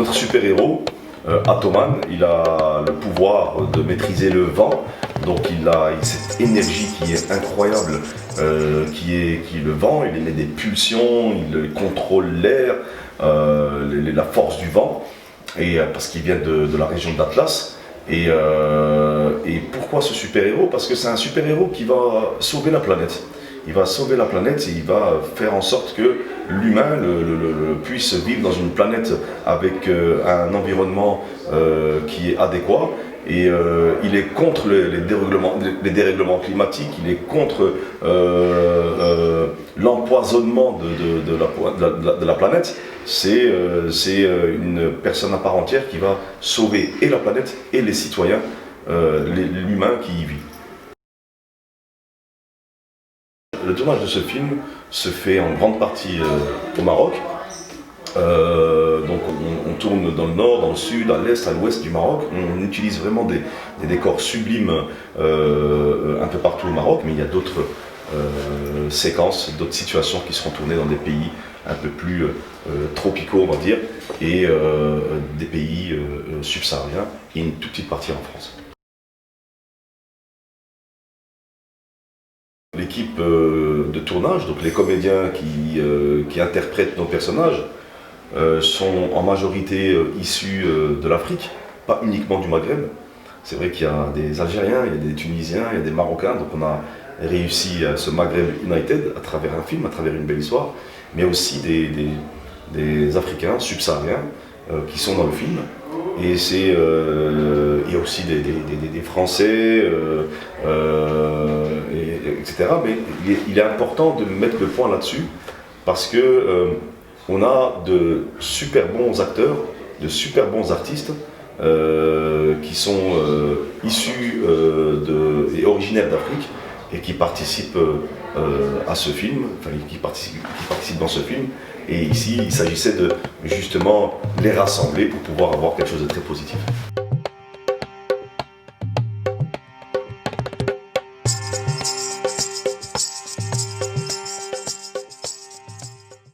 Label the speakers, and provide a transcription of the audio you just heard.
Speaker 1: notre super-héros, Atoman, il a le pouvoir de maîtriser le vent, donc il a cette énergie qui est incroyable, qui est le vent, il émet des pulsions, il contrôle l'air, la force du vent, et, parce qu'il vient de la région d'Atlas. Et pourquoi ce super-héros? Parce que c'est un super-héros qui va sauver la planète. Il va sauver la planète et il va faire en sorte que l'humain puisse vivre dans une planète avec un environnement qui est adéquat. Et il est contre les dérèglements climatiques, il est contre l'empoisonnement de la planète. C'est une personne à part entière qui va sauver et la planète et les citoyens, l'humain qui y vit. Le tournage de ce film se fait en grande partie au Maroc. Donc on tourne dans le nord, dans le sud, à l'est, à l'ouest du Maroc. On utilise vraiment des décors sublimes un peu partout au Maroc, mais il y a d'autres séquences, d'autres situations qui seront tournées dans des pays un peu plus tropicaux, on va dire, et des pays subsahariens, et une toute petite partie en France. L'équipe de tournage, donc les comédiens qui interprètent nos personnages, sont en majorité issus de l'Afrique, pas uniquement du Maghreb. C'est vrai qu'il y a des Algériens, il y a des Tunisiens, il y a des Marocains, donc on a réussi ce Maghreb United à travers un film, à travers une belle histoire, mais aussi des Africains subsahariens qui sont dans le film. Et il y a aussi des Français, etc. Mais il est important de mettre le point là-dessus parce que on a de super bons acteurs, de super bons artistes qui sont issus et originaires d'Afrique et qui participent à ce film, enfin qui participent dans ce film. Et ici, il s'agissait de justement les rassembler pour pouvoir avoir quelque chose de très positif.